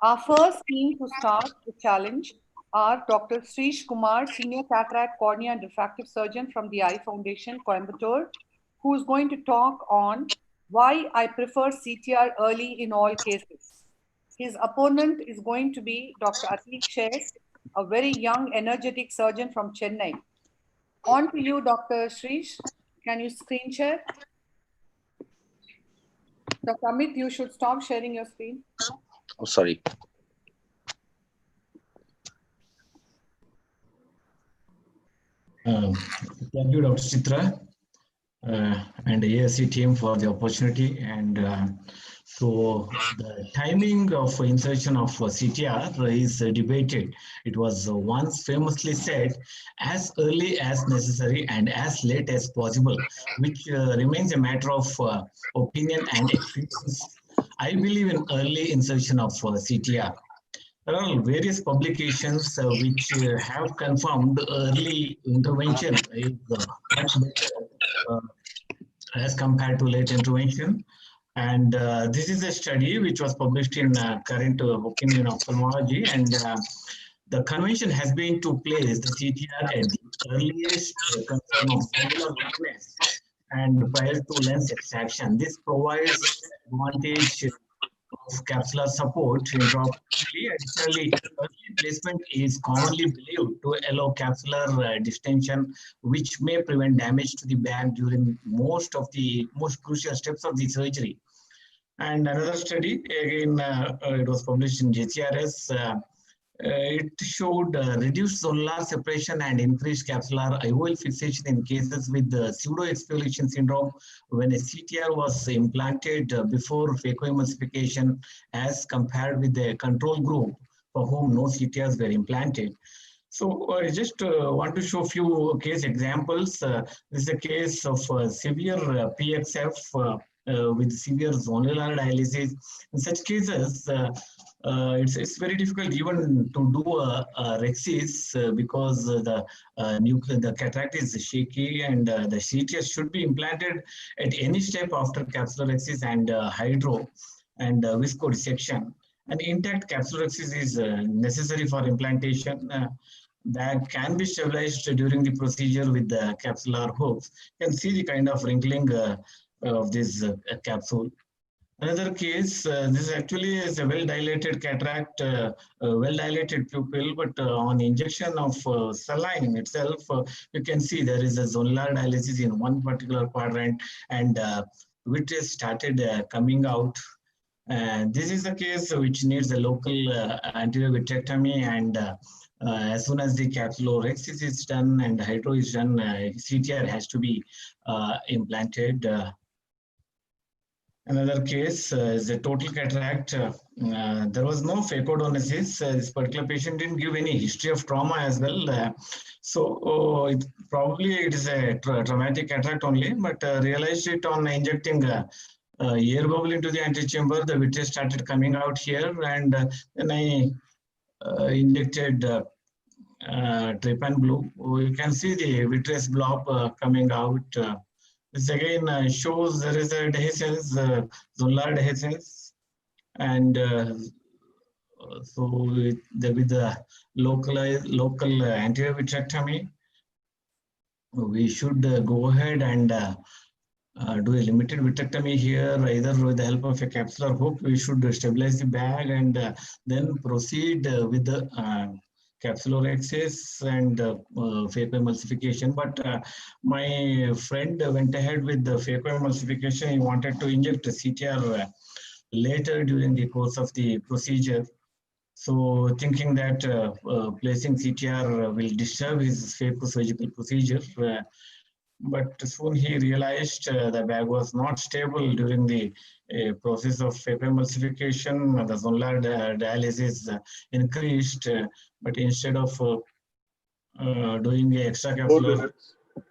Our first team to start the challenge are Dr. Srish Kumar, Senior Cataract, Cornea and Refractive Surgeon from the Eye Foundation, Coimbatore, who is going to talk on why I prefer CTR early in all cases. His opponent is going to be Dr. Atik Shes, a very young, energetic surgeon from Chennai. On to you, Dr. Srish. Can you screen share? Dr. Amit, you should stop sharing your screen. Oh, sorry. Thank you, Dr. Chitra, and the ASC team for the opportunity. And so the timing of insertion of CTR is debated. It was once famously said, as early as necessary and as late as possible, which remains a matter of opinion and experience. I believe in early insertion of CTR. There are various publications which have confirmed early intervention is much better as compared to late intervention. And this is a study which was published in Current Opinion of Ophthalmology. And the convention has been to place the CTR at the earliest concern of cellular weakness and prior to lens extraction. This provides advantage of capsular support intraoperatively. Additionally, early placement is commonly believed to allow capsular distension, which may prevent damage to the bag during most of the most crucial steps of the surgery. And another study, again, it was published in JCRS. It showed reduced zonular separation and increased capsular IOL fixation in cases with pseudo-exfoliation syndrome when a CTR was implanted before phacoemulsification as compared with the control group for whom no CTRs were implanted. So I just want to show a few case examples. This is a case of severe PXF with severe zonular dialysis. In such cases, it's very difficult even to do a rhexis because the cataract is shaky, and the CTS should be implanted at any step after capsular rhexis and hydro and viscodissection. An intact capsular rhexis is necessary for implantation. That can be stabilized during the procedure with the capsular hooks. You can see the kind of wrinkling of this capsule. Another case, this actually is a well-dilated cataract, well-dilated pupil, but on injection of saline itself, you can see there is a zonular dialysis in one particular quadrant, and vitreous started coming out. And this is a case which needs a local anterior vitrectomy, and as soon as the capsulorhexis is done and hydro is done, CTR has to be implanted. Another case is a total cataract. There was no phacodonesis. This particular patient didn't give any history of trauma as well. So it is a traumatic cataract only, but realized it on injecting air bubble into the antechamber. The vitreous started coming out here, and then I injected trypan blue. You can see the vitreous blob coming out. This again shows there is a dehiscence, zonular dehiscence, and so with the local anterior vitrectomy, we should go ahead and do a limited vitrectomy here, either with the help of a capsular hook. We should stabilize the bag and then proceed with the capsulorhexis and phacoemulsification. But my friend went ahead with the phacoemulsification. He wanted to inject CTR later during the course of the procedure. So thinking that placing CTR will disturb his phacosurgical procedure, but soon he realized the bag was not stable during the process of phacoemulsification. The zonular dialysis increased, but instead of doing the extracapsular,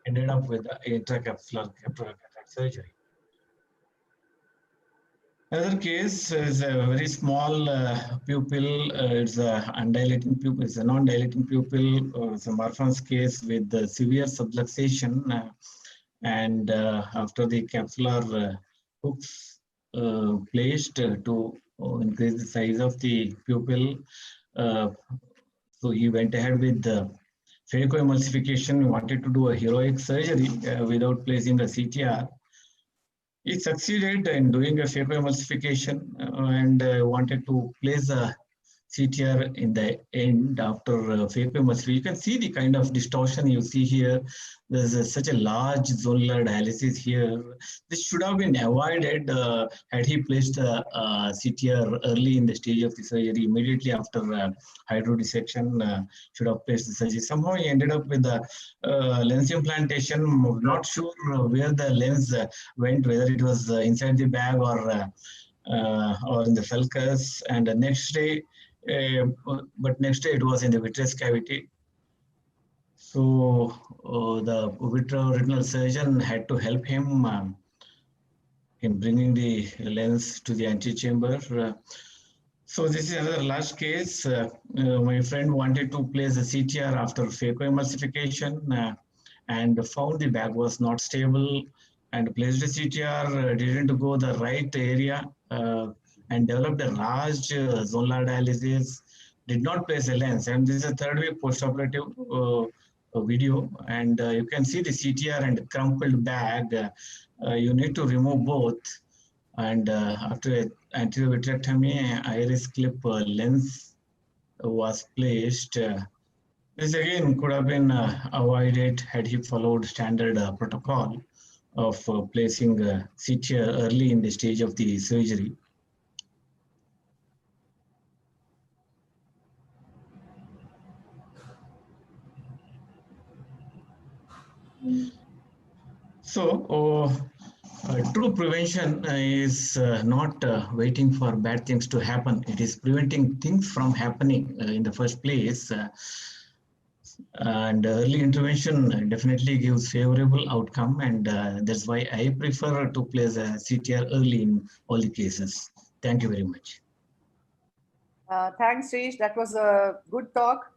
ended up with intracapsular cataract surgery. Another case is a very small pupil. It's a undilating pupil. It's a non-dilating pupil. It's a Marfan's case with the severe subluxation, and after the capsular hooks placed to increase the size of the pupil. So he went ahead with the phacoemulsification, wanted to do a heroic surgery without placing a CTR. He succeeded in doing a phacoemulsification and wanted to place a CTR in the end after phacoemulsification. You can see the kind of distortion you see here. There's such a large zonular dialysis here. This should have been avoided had he placed a CTR early in the stage of the surgery, immediately after hydrodissection. Should have placed the surgery. Somehow he ended up with a lens implantation. Not sure where the lens went, whether it was inside the bag or in the sulcus. And the next day, but next day it was in the vitreous cavity. So the vitreoretinal surgeon had to help him in bringing the lens to the antechamber. So this is another large case. My friend wanted to place a CTR after phacoemulsification and found the bag was not stable and placed a CTR, didn't go the right area and developed a large zonular dialysis, did not place a lens. And this is a third week postoperative video, and you can see the CTR and crumpled bag. You need to remove both. And after anterior vitrectomy, iris clip lens was placed. This again could have been avoided had he followed standard protocol of placing CTR early in the stage of the surgery. So, true prevention is not waiting for bad things to happen. It is preventing things from happening in the first place. And early intervention definitely gives favorable outcome, and that's why I prefer to place a CTR early in all the cases. Thank you very much. Thanks, Srish. That was a good talk.